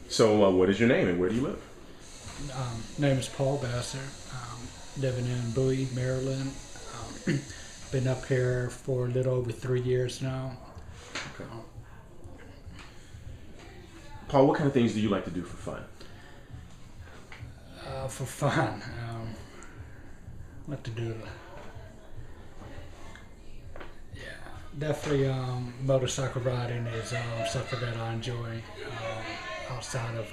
So, what is your name and where do you live? Name is Paul Basser. Living in Bowie, Maryland. Been up here for a little over 3 years now. Okay. Paul, what kind of things do you like to do for fun? For fun, what to do? Yeah, definitely motorcycle riding is something that I enjoy. Outside of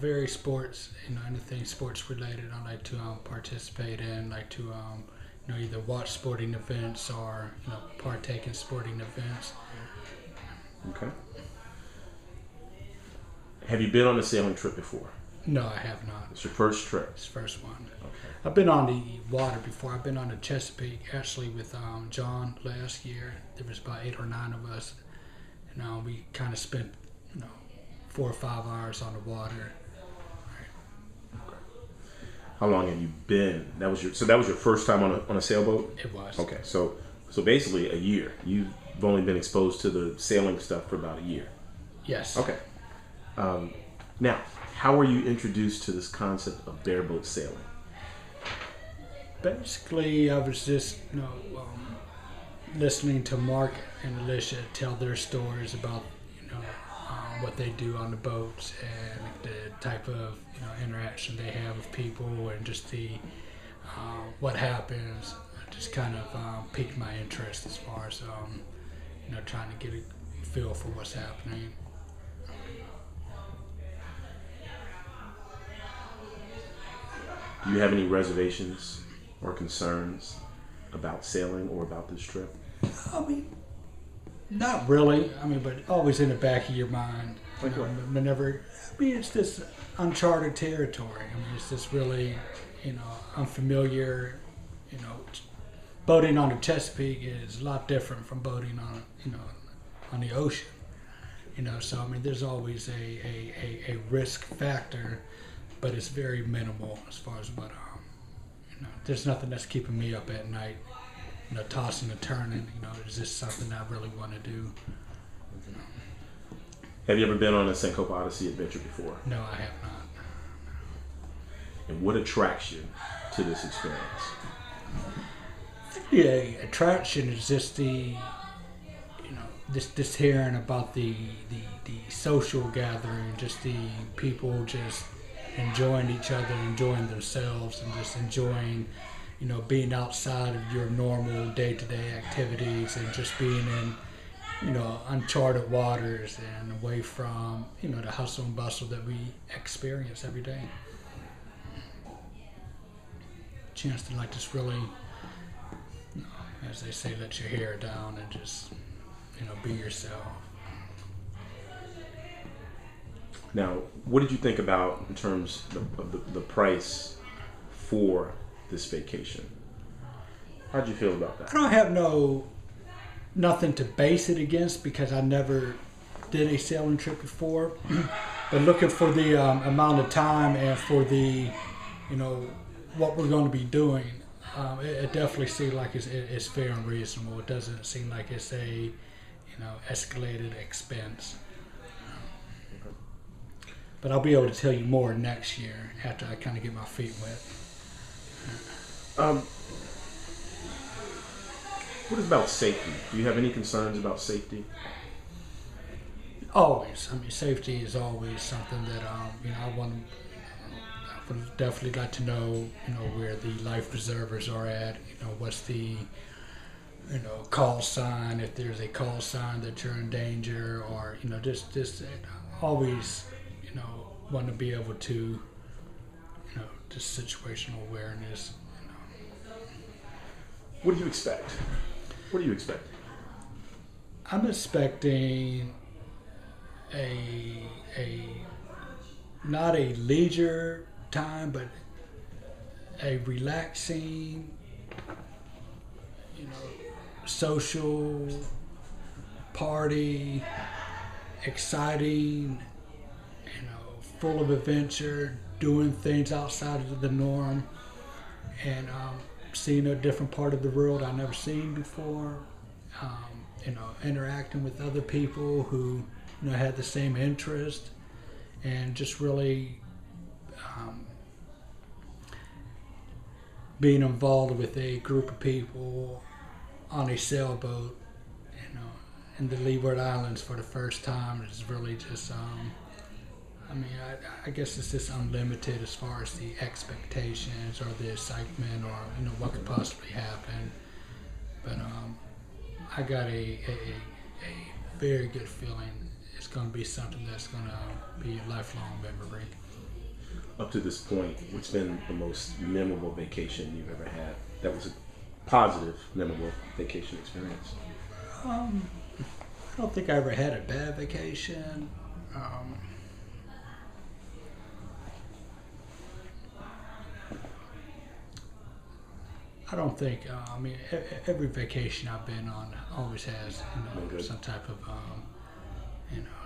various sports, anything sports related, I like to participate in, like to either watch sporting events or partake in sporting events. Okay. Have you been on a sailing trip before? No, I have not. It's your first trip. It's the first one. Okay. I've been on the water before. I've been on the Chesapeake actually with John last year. There was about 8 or 9 of us. We kind of spent 4 or 5 hours on the water. How long have you been? That was your first time on a sailboat? It was. Okay, so basically a year. You've only been exposed to the sailing stuff for about a year. Yes. Okay. Now, how were you introduced to this concept of bareboat sailing? Basically, I was just listening to Mark and Alicia tell their stories about what they do on the boats and the type of interaction they have with people and just the what happens. It just kind of piqued my interest as far as trying to get a feel for what's happening. Do you have any reservations or concerns about sailing or about this trip? I mean, not really. But always in the back of your mind. Like what? Whenever, it's this uncharted territory. It's just really, unfamiliar. Boating on the Chesapeake is a lot different from boating on the ocean. So there's always a risk factor, but it's very minimal as far as what there's nothing that's keeping me up at night. Tossing and turning. Is this something I really want to do? Have you ever been on a Senkope Odyssey adventure before? No, I have not. And what attracts you to this experience? The attraction is just the this hearing about the social gathering, just the people just enjoying each other, enjoying themselves, and just enjoying being outside of your normal day-to-day activities and just being in uncharted waters and away from the hustle and bustle that we experience every day. Chance to just really, as they say, let your hair down and just be yourself. Now, what did you think about in terms of the price for this vacation? How'd you feel about that? I don't have nothing to base it against because I never did a sailing trip before. But looking for the amount of time and for the what we're going to be doing, it definitely seems like it's fair and reasonable. It doesn't seem like it's a escalated expense. But I'll be able to tell you more next year after I kind of get my feet wet. What about safety? Do you have any concerns about safety? Always. Safety is always something that I would definitely like to know. Where the life preservers are at. What's the call sign, if there's a call sign that you're in danger, or just always want to be able to just situational awareness. What do you expect? What do you expect? I'm expecting a not a leisure time, but a relaxing, social party, exciting, full of adventure, doing things outside of the norm, and seeing a different part of the world I've never seen before. interacting with other people who had the same interest, and just really being involved with a group of people on a sailboat, in the Leeward Islands for the first time is really just. I guess it's just unlimited as far as the expectations or the excitement or what could possibly happen. But I got a very good feeling it's going to be something that's going to be a lifelong memory. Up to this point, what's been the most memorable vacation you've ever had? That was a positive, memorable vacation experience. I don't think I ever had a bad vacation. I don't think. Every vacation I've been on always has some type of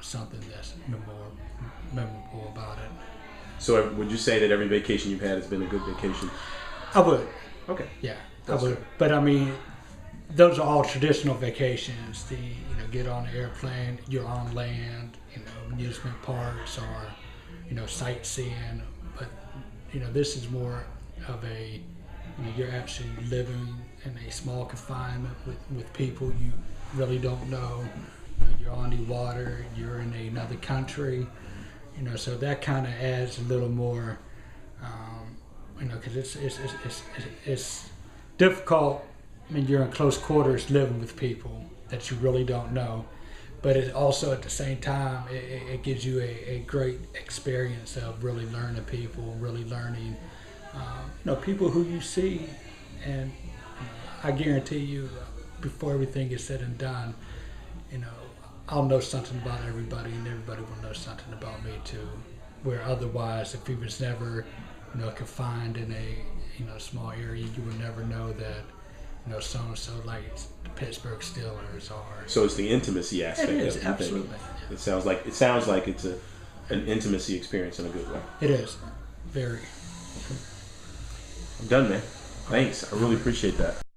something that's memorable about it. So, would you say that every vacation you've had has been a good vacation? I would. Okay. Yeah, That's I would. fair. But those are all traditional vacations. Get on the airplane, you're on land, amusement parks or sightseeing. But this is more of a you're actually living in a small confinement with people you really don't know. You're on the water, you're in another country, so that kind of adds a little more, because it's difficult when you're in close quarters living with people that you really don't know. But it also, at the same time, it gives you a great experience of really learning people, really learning people who you see, and I guarantee you, before everything is said and done, I'll know something about everybody, and everybody will know something about me too. Where otherwise, if we was never, confined in a small area, you would never know that, so and so like the Pittsburgh Steelers are. So it's the intimacy aspect. It is, of the absolutely. thing. It sounds like it's an intimacy experience in a good way. It is, very. I'm done, man. Thanks. I really appreciate that.